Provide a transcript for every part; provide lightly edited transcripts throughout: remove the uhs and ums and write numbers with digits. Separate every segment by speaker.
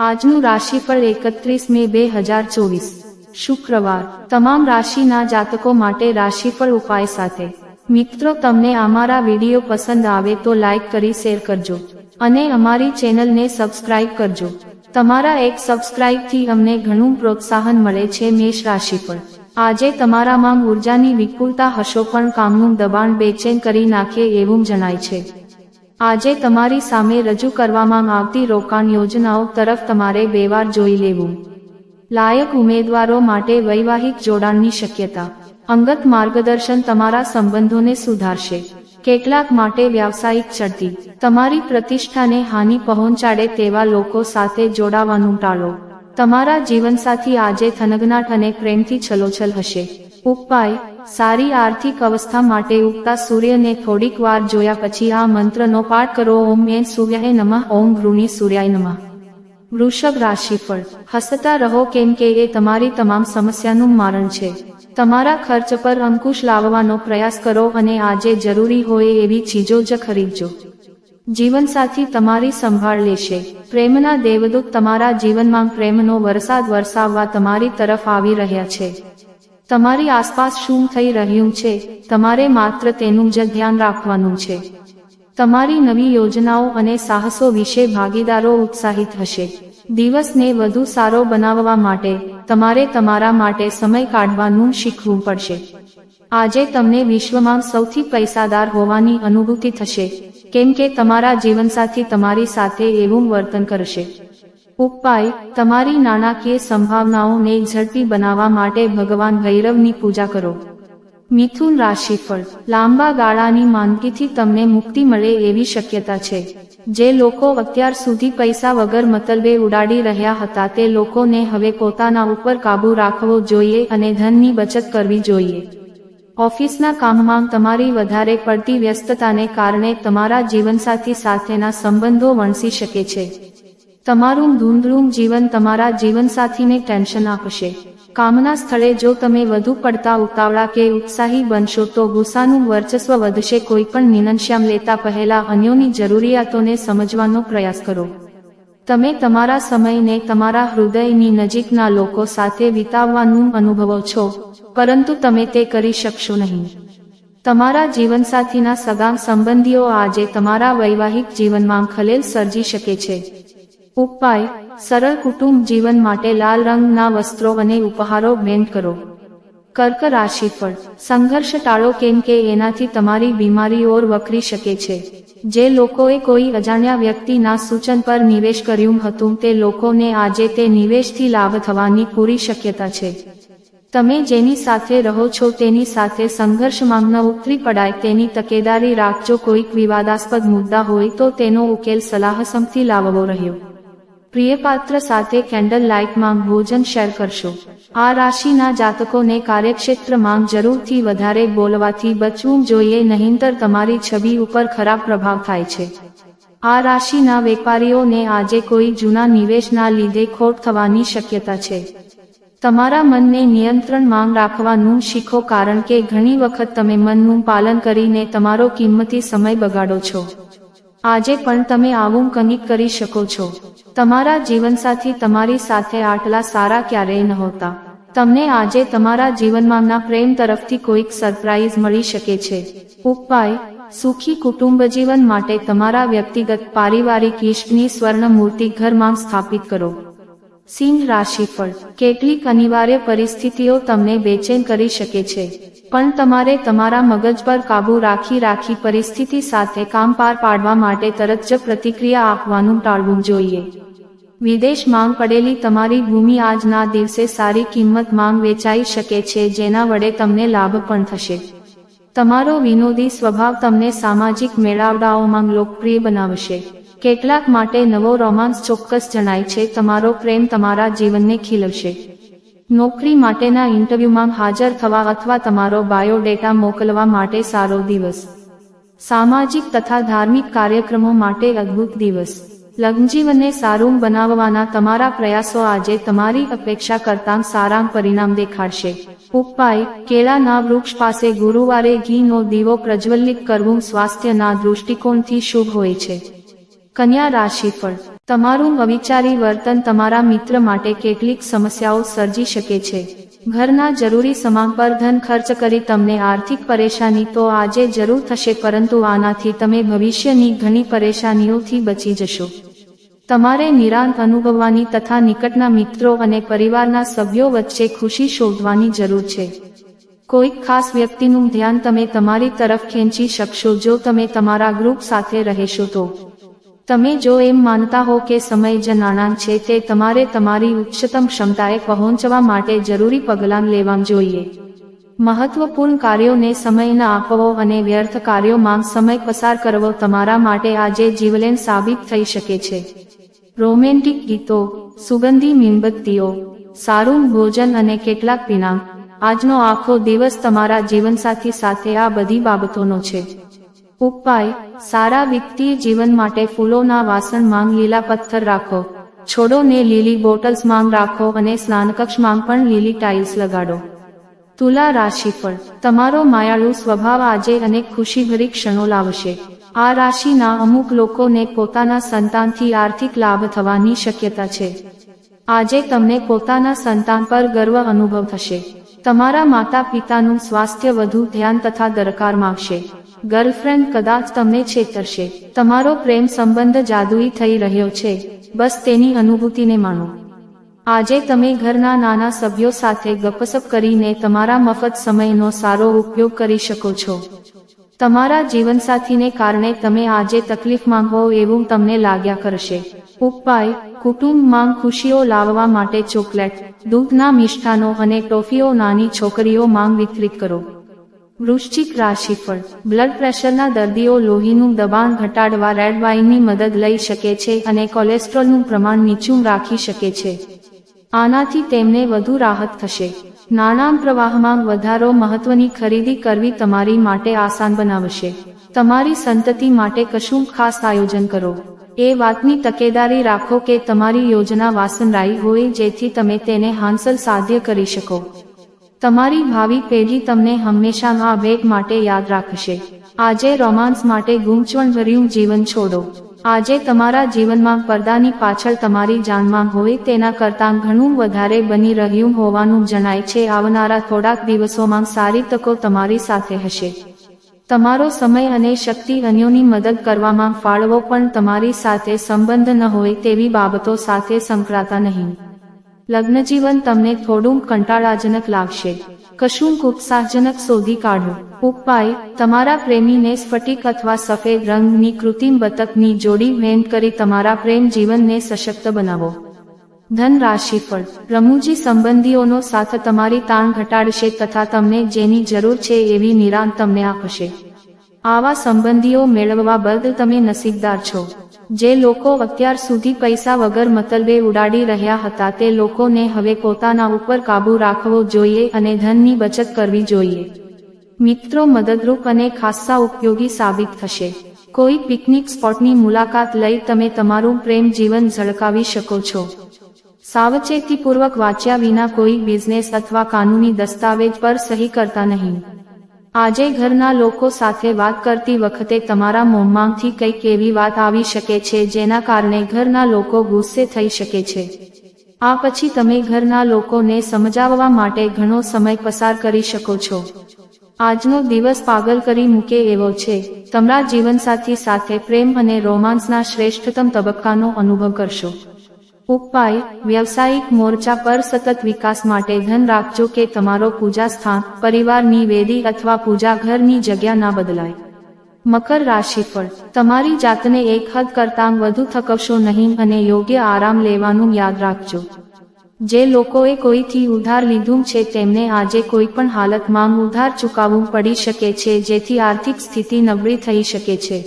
Speaker 1: આજનું રાશિફળ 31 મે 2024 શુક્રવાર તમામ રાશિના જાતકો માટે રાશિફળ ઉપાય સાથે। મિત્રો, તમને અમારા વિડીયો પસંદ આવે તો લાઈક કરી શેર કરજો અને અમારી ચેનલને સબસ્ક્રાઇબ કરજો। તમારા એક સબસ્ક્રાઇબથી અમને ઘણું પ્રોત્સાહન મળે છે। મેષ રાશિફળ આજે તમારામાં ઉર્જાની વિપુલતા હશો, પણ કામનું દબાણ બેચેન કરી નાખે એવું જણાય છે। આજે તમારી સામે રજૂ કરવામાં આવતી રોકાણ યોજનાઓ તરફ તમારે બે વાર જોઈ લેવું। લાયક ઉમેદવારો માટે વૈવાહિક જોડાણની શક્યતા। અંગત માર્ગદર્શન તમારા સંબંધોને સુધારશે। કેટલાક માટે વ્યાવસાયિક ચડતી। તમારી પ્રતિષ્ઠાને હાનિ પહોંચાડે તેવા લોકો સાથે જોડાવાનું ટાળો। તમારા જીવનસાથી આજે થનગનાટ અને પ્રેમથી છલોછલ હશે। ઉપાય સારી આર્થિક અવસ્થા માટે ઉગતા સૂર્યને થોડીક વાર જોયા પછી આ મંત્રનો પાઠ કરો। ઓમ એન સૂર્યાય નમઃ, ઓમ વૃણી સૂર્યાય નમઃ। વૃષભ રાશિફળ હસતા રહો, કેમ કે એ તમારી તમામ સમસ્યાનું મારણ છે। તમારા ખર્ચ પર અંકુશ લાવવાનો પ્રયાસ કરો અને આજે જરૂરી હોય એવી ચીજો જ ખરીદજો। જીવનસાથી તમારી સંભાળ લેશે। પ્રેમના દેવદૂત તમારા જીવનમાં પ્રેમનો વરસાદ વરસાવવા તમારી તરફ આવી રહ્યા છે। તમારી આસપાસ શું થઈ રહ્યું છે, તમારે માત્ર તેનું જ ધ્યાન રાખવાનું છે। તમારી નવી યોજનાઓ અને સાહસો વિશે ભાગીદારો ઉત્સાહિત હશે। દિવસને વધુ સારો બનાવવા માટે તમારે તમારા માટે સમય કાઢવાનું શીખવું પડશે। આજે તમને વિશ્વમાં સૌથી પૈસાદાર હોવાની અનુભૂતિ થશે, કેમ કે તમારા જીવનસાથી તમારી સાથે એવું વર્તન કરશે। ઉપાય તમારી નાણાકીય સંભાવનાઓને ઝડપી બનાવવા માટે ભગવાન ભૈરવની પૂજા કરો। મિથુન રાશિફળ લાંબા ગાળાની માંદગીથી તમને મુક્તિ મળે એવી શક્યતા છે। જે લોકો અત્યાર સુધી પૈસા વગર મતલબે ઉડાડી રહ્યા હતા તે લોકોને હવે પોતાના ઉપર કાબૂ રાખવો જોઈએ અને ધનની બચત કરવી જોઈએ। ઓફિસના કામમાં તમારી વધારે પડતી વ્યસ્તતાને કારણે તમારા જીવનસાથી સાથેના સંબંધો વણસી શકે છે। તમારું ધૂંધળું જીવન તમારા જીવનસાથીને ટેન્શન આપશે। કામના સ્થળે જો તમે વધુ પડતા ઉતાવળા કે ઉત્સાહી બનશો તો ગુસ્સાનું વર્ચસ્વ વધશે। કોઈ પણ નિર્ણય લેતા પહેલા અન્યોની જરૂરિયાતોને સમજવાનો પ્રયાસ કરો। તમે તમારા સમયને તમારા હૃદયની નજીકના લોકો સાથે વિતાવવાનું અનુભવો છો, પરંતુ તમે તે કરી શકશો નહીં। તમારા જીવનસાથીના સગા સંબંધીઓ આજે તમારા વૈવાહિક જીવનમાં ખલેલ સર્જી શકે છે। ઉપાય સરળ કુટુંબ જીવન માટે લાલ રંગના વસ્ત્રો અને ઉપહારો ભેટ કરો। કર્ક રાશિફળ સંઘર્ષ ટાળો, કેમ કે એનાથી તમારી બીમારીઓ વકરી શકે છે। જે લોકોએ કોઈ અજાણ્યા વ્યક્તિના સૂચન પર નિવેશ કર્યું હતું તે લોકોને આજે તે નિવેશથી લાભ થવાની પૂરી શક્યતા છે। તમે જેની સાથે રહો છો તેની સાથે સંઘર્ષમાં ન ઉતરી પડાય તેની તકેદારી રાખજો। કોઈક વિવાદાસ્પદ મુદ્દા હોય તો તેનો ઉકેલ સલાહસમથી લાવવો રહ્યો। પ્રિયપાત્ર સાથે કેન્ડલ લાઇટમાં ભોજન શેર કરશો। આ રાશિના જાતકોને કાર્યક્ષેત્રમાં જરૂરથી વધારે બોલવાથી બચવું જોઈએ, નહીંતર તમારી છબી ઉપર ખરાબ પ્રભાવ થાય છે। આ રાશિના વેપારીઓને આજે કોઈ જૂના નિવેશના લીધે ખોટ થવાની શક્યતા છે। તમારા મનને નિયંત્રણમાં રાખવાનું શીખો, કારણ કે ઘણી વખત તમે મનનું પાલન કરીને તમારો કિંમતી સમય બગાડો છો। આજે પણ તમે આવું કંઈક કરી શકો છો। તમારા જીવનસાથી તમારી સાથે આટલા સારા ક્યારેય નહોતા। તમને આજે તમારા જીવનમાંના પ્રેમ તરફથી કોઈક સરપ્રાઇઝ મળી શકે છે। ઉપાય સુખી કુટુંબ જીવન માટે તમારા વ્યક્તિગત પારિવારિક ઇષ્ટની સ્વર્ણ મૂર્તિ ઘરમાં સ્થાપિત કરો। સિંહ રાશિફળ કેટલીક અનિવાર્ય પરિસ્થિતિઓ તમને બેચેન કરી શકે છે, પણ તમારે તમારા મગજ પર કાબૂ રાખી પરિસ્થિતિ સાથે કામ પાર પાડવા માટે તરત જ પ્રતિક્રિયા આપવાનું ટાળવું જોઈએ। વિદેશમાં પડેલી તમારી ભૂમિ આજના દિવસે સારી કિંમતમાં વેચાઈ શકે છે, જેના વડે તમને લાભ પણ થશે। તમારો વિનોદી સ્વભાવ તમને સામાજિક મેળાવડાઓમાં લોકપ્રિય બનાવશે। કેટલાક માટે નવો રોમાંસ ચોક્કસ જણાય છે। તમારો પ્રેમ તમારા જીવનને ખીલવશે। નોકરી માટેના ઇન્ટરવ્યુમાં હાજર થવા અથવા તમારો બાયોડેટા મોકલવા માટે સારો દિવસ। સામાજિક તથા ધાર્મિક કાર્યક્રમો માટે અદ્ભુત દિવસ। લગ્નજીવનને સારું બનાવવાના તમારા પ્રયાસો આજે તમારી અપેક્ષા કરતાં સારા પરિણામ દેખાડશે। ઉપાય કેળાના વૃક્ષ પાસે ગુરુવારે ઘીનો દીવો પ્રજ્વલિત કરવું સ્વાસ્થ્યના દૃષ્ટિકોણથી શુભ હોય છે। કન્યા રાશિફળ તમારું અવિચારી વર્તન તમારા મિત્ર માટે કેટલીક સમસ્યાઓ સર્જી શકે છે। ઘરના જરૂરી સામાન પર ધન ખર્ચ કરી તમને આર્થિક પરેશાની તો આજે જરૂર થશે, પરંતુ આનાથી તમે ભવિષ્યની ઘણી પરેશાનીઓથી બચી જશો। તમારે નિરાંત અનુભવવાની તથા નિકટના મિત્રો અને પરિવારના સભ્યો વચ્ચે ખુશી શોધવાની જરૂર છે। કોઈક ખાસ વ્યક્તિનું ધ્યાન તમે તમારી તરફ ખેંચી શકશો જો તમે તમારા ગ્રુપ સાથે રહેશો તો। તમે જો એમ માનતા હો કે સમય જ નાણાં છે, તે તમારે તમારી ઉચ્ચતમ ક્ષમતાએ પહોંચવા માટે જરૂરી પગલાં લેવા જોઈએ। મહત્વપૂર્ણ કાર્યોને સમય ન આપવો અને વ્યર્થ કાર્યોમાં સમય પસાર કરવો તમારા માટે આજે જીવલેણ સાબિત થઈ શકે છે। રોમેન્ટિક ગીતો, સુગંધી મીણબત્તીઓ, સારું ભોજન અને કેટલાક પીણાં, આજનો આખો દિવસ તમારા જીવનસાથી સાથે આ બધી બાબતોનો છે। ઉપાય: સારા વિત્તીય જીવન માટે ફૂલોના વાસણમાં લીલા પથ્થર રાખો, છોડોને લીલી બોટલ્સમાં રાખો અને સ્નાનકક્ષમાં પણ લીલી ટાઇલ્સ લગાડો। તુલા રાશિફળ: તમારો માયાળુ સ્વભાવ આજે અનેક ખુશીભરી ક્ષણો લાવશે। આ રાશિના અમુક લોકોને પોતાના સંતાનથી આર્થિક લાભ થવાની શક્યતા છે। આજે તમને પોતાના સંતાન પર ગર્વ અનુભવ થશે। તમારા માતા પિતાનું સ્વાસ્થ્ય વધુ ધ્યાન તથા દરકાર માંગશે। ગર્લફ્રેન્ડ કદાચ તમને છેતરશે। તમારો પ્રેમ સંબંધ જાદુઈ થઈ રહ્યો છે, બસ તેની અનુભૂતિને માણો। આજે તમે ઘરના નાના સભ્યો સાથે ગપસપ કરીને તમારા મફત સમયનો સારો ઉપયોગ કરી શકો છો। તમારા જીવનસાથીને કારણે તમે આજે તકલીફમાં હો એવું તમને લાગ્યા કરશે। ઉપાય: કુટુંબમાં ખુશીઓ લાવવા માટે ચોકલેટ, દૂધના મિષ્ટાનો અને ટોફીઓ નાની છોકરીઓમાં વિતરિત કરો। વૃશ્ચિક રાશિફળ: બ્લડ પ્રેશરના દર્દીઓ લોહીનું દબાણ ઘટાડવા રેડ વાઇનની મદદ લઈ શકે છે અને કોલેસ્ટ્રોલનું પ્રમાણ નીચું રાખી શકે છે। આનાથી તેમને વધુ રાહત થશે। નાણાં પ્રવાહમાં વધારો મહત્વની ખરીદી કરવી તમારી માટે આસાન બનાવશે। તમારી સંતતિ માટે કશું ખાસ આયોજન કરો। એ વાતની તકેદારી રાખો કે તમારી યોજના વાસનરાઈ હોય જેથી તમે તેને હાંસલ સાધ્ય કરી શકો। તમારી ભાવિ પેઢી તમને હંમેશા આ ભેટ માટે યાદ રાખશે। આજે રોમાન્સ માટે ગૂંચવણભર્યું જીવન છોડો। આજે તમારા જીવનમાં પડદાની પાછળ તમારી જાનમાં હોય તેના કરતાં ઘણું વધારે બની રહ્યું હોવાનું જણાય છે। આવનારા થોડાક દિવસોમાં સારી તકો તમારી સાથે હશે। તમારો સમય અને શક્તિ અન્યોની મદદ કરવામાં ફાળવો, પણ તમારી સાથે સંબંધ ન હોય તેવી બાબતો સાથે સંકળાતા નહીં। લગ્નજીવન તમને થોડું કંટાળાજનક લાગશે। કશુંક ઉત્સાહજનક શોધી કાઢો। ઉપાય: તમારા પ્રેમીને સ્ફટિક અથવા સફેદ રંગની કૃત્રિમ બતકની જોડી ભેટ કરી તમારા પ્રેમ જીવનને સશક્ત બનાવો। ધન રાશિફળ: રમૂજી સંબંધીઓનો સાથ તમારી તાણ ઘટાડશે તથા તમને જેની જરૂર છે એવી નિરાંત તમને આપશે। આવા સંબંધીઓ મેળવવા બદલ તમે નસીબદાર છો। જે લોકો અત્યાર સુધી પૈસા વગર મતલબે ઉડાડી રહ્યા હતા તે લોકોને હવે પોતાના ઉપર કાબૂ રાખવો જોઈએ અને ધનની બચત કરવી જોઈએ। મિત્રો મદદરૂપ અને ખાસ્સા ઉપયોગી સાબિત થશે। કોઈ પિકનિક સ્પોટની મુલાકાત લઈ તમે તમારું પ્રેમ જીવન ઝળકાવી શકો છો। સાવચેતીપૂર્વક વાંચ્યા વિના કોઈ બિઝનેસ અથવા કાનૂની દસ્તાવેજ પર સહી કરતા નહીં। આજે ઘરના લોકો સાથે વાત કરતી વખતે તમારા મોંમાંથી કંઈક એવી વાત આવી શકે છે જેના કારણે ઘરના લોકો ગુસ્સે થઈ શકે છે। આ પછી તમે ઘરના લોકોને સમજાવવા માટે ઘણો સમય પસાર કરી શકો છો। આજનો દિવસ પાગલ કરી મૂકે એવો છે। તમારા જીવનસાથી સાથે પ્રેમ અને રોમાન્સના શ્રેષ્ઠતમ તબક્કાનો અનુભવ કરશો। ઉપાય: વ્યવસાયિક મોરચા પર સતત વિકાસ માટે ધ્યાન રાખજો કે તમારો પૂજા સ્થાન, પરિવારની વેદી અથવા પૂજા ઘરની જગ્યા ના બદલાય। મકર રાશિફળ: તમારી જાતને એક હદ કરતાં વધુ થકવશો નહીં અને યોગ્ય આરામ લેવાનું યાદ રાખજો। જે લોકોએ કોઈથી ઉધાર લીધું છે તેમને આજે કોઈ પણ હાલતમાં ઉધાર ચૂકવવું પડી શકે છે જેથી આર્થિક સ્થિતિ નબળી થઈ શકે છે।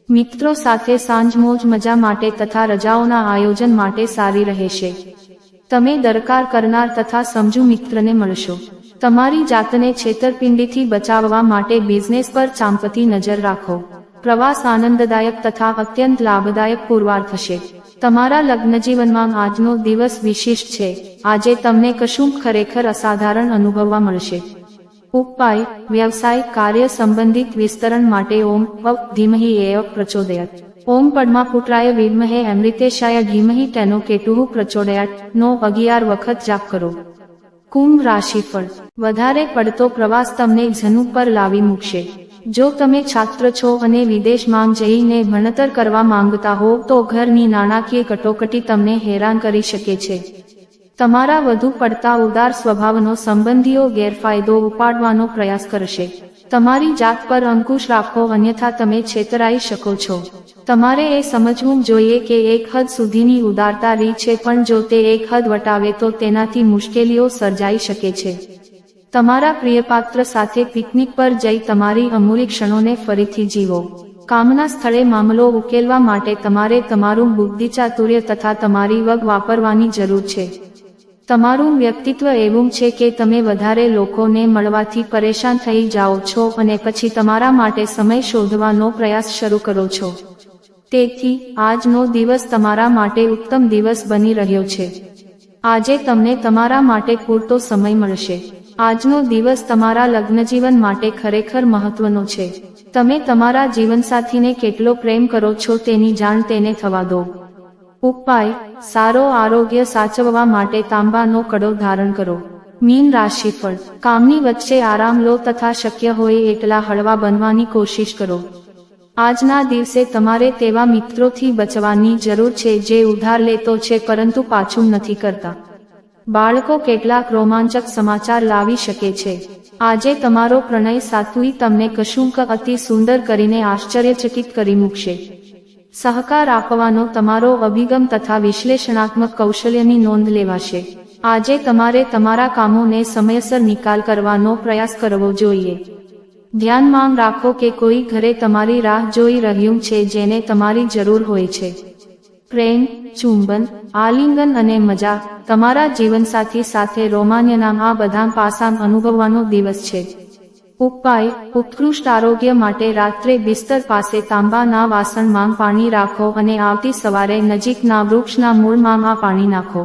Speaker 1: મિત્રો સાથે સાંજ મોજ મજા માટે તથા રજાઓના આયોજન માટે સારી રહેશે। તમે દરકાર કરનાર તથા સમજુ મિત્રને મળશો। તમારી જાતને છેતરપિંડીથી બચાવવા માટે બિઝનેસ પર ચાંપતી નજર રાખો। પ્રવાસ આનંદદાયક તથા અત્યંત લાભદાયક પુરવાર થશે। તમારા લગ્નજીવનમાં આજનો દિવસ વિશિષ્ટ છે। આજે તમને કશું ખરેખર અસાધારણ અનુભવવા મળશે। ઉપાય: વ્યવસાયિક કાર્ય સંબંધિત વિસ્તરણ માટે ઓમ ભવ ધીમહિ એવ પ્રચોદયાત ઓમ પડમા પુત્રાય વિદ્મહે અમૃતેશાય ધીમહિ તેનો કેતુઃ પ્રચોદયાત નો 11 વખત જાપ કરો। કુંભ રાશિફળ। વધારે પડતો પ્રવાસ તમને જનુ પર લાવી મૂકશે। જો તમે છાત્ર છો અને વિદેશમાં જઈને ભણતર કરવા માંગતા હો તો ઘરની નાણાકીય કટોકટી તમને હેરાન કરી શકે છે। તમારા વધુ પડતા ઉદાર સ્વભાવનો સંબંધીઓ ગેરફાયદો ઉપાડવાનો પ્રયાસ કરશે। તમારી જાત પર અંકુશ રાખો અન્યથા તમે છેતરાઈ શકો છો। તમારે એ સમજવું જોઈએ કે એક હદ સુધીની ઉદારતા રી છે પણ જો તે એક હદ વટાવે તો તેનાથી મુશ્કેલીઓ સર્જાઈ શકે છે। તમારા પ્રિયપાત્ર સાથે પિકનિક પર જઈ તમારી અમૂલ્ય ક્ષણોને ફરીથી જીવો। કામના સ્થળે મામલો ઉકેલવા માટે તમારે તમારું બુદ્ધિચાતુર્ય તથા તમારી વગ વાપરવાની જરૂર છે। તમારું વ્યક્તિત્વ એવું છે કે તમે વધારે લોકોને મળવાથી પરેશાન થઈ જાઓ છો અને પછી તમારા માટે સમય શોધવાનો પ્રયાસ શરૂ કરો છો। તેથી આજનો દિવસ તમારા માટે ઉત્તમ દિવસ બની રહ્યો છે। આજે તમને તમારા માટે પૂરતો સમય મળશે। આજનો દિવસ તમારા લગ્નજીવન માટે ખરેખર મહત્વનો છે। તમે તમારા જીવનસાથીને કેટલો પ્રેમ કરો છો તેની જાણ તેને થવા દો। ઉપાય: સારો આરોગ્ય સાચવવા માટે તાંબાનો કડો ધારણ કરો। મીન રાશિફળ। કામની વચ્ચે આરામ લો તથા શક્ય હોય એટલા હળવા બનવાની કોશિશ કરો। આજના દિવસે તમારે તેવા મિત્રોથી બચવાની જરૂર છે જે ઉધાર લેતો છે પરંતુ પાછું નથી કરતા। બાળકો કેટલાક રોમાંચક સમાચાર લાવી શકે છે। આજે તમારો પ્રણય સાથી તમને કશુંક અતિ સુંદર કરીને આશ્ચર્યચકિત કરી મૂકશે। સહકાર આપવાનો તમારો અભિગમ તથા વિશ્લેષણાત્મક કૌશલ્યની નોંધ લેવાશે। આજે તમારે તમારા કામોને સમયસર નિકાલ કરવાનો પ્રયાસ કરવો જોઈએ। ધ્યાનમાં રાખો કે કોઈ ઘરે તમારી રાહ જોઈ રહ્યું છે જેને તમારી જરૂર હોય છે। પ્રેમ, ચુંબન, આલિંગન અને મજા, તમારા જીવનસાથી સાથે રોમાન્યના આ બધા પાસા અનુભવવાનો દિવસ છે। ઉપાય: ઉત્કૃષ્ટ આરોગ્ય માટે રાત્રે બિસ્તર પાસે તાંબાના વાસણમાં પાણી રાખો અને આવતી સવારે નજીકના વૃક્ષના મૂળમાં આ પાણી નાખો।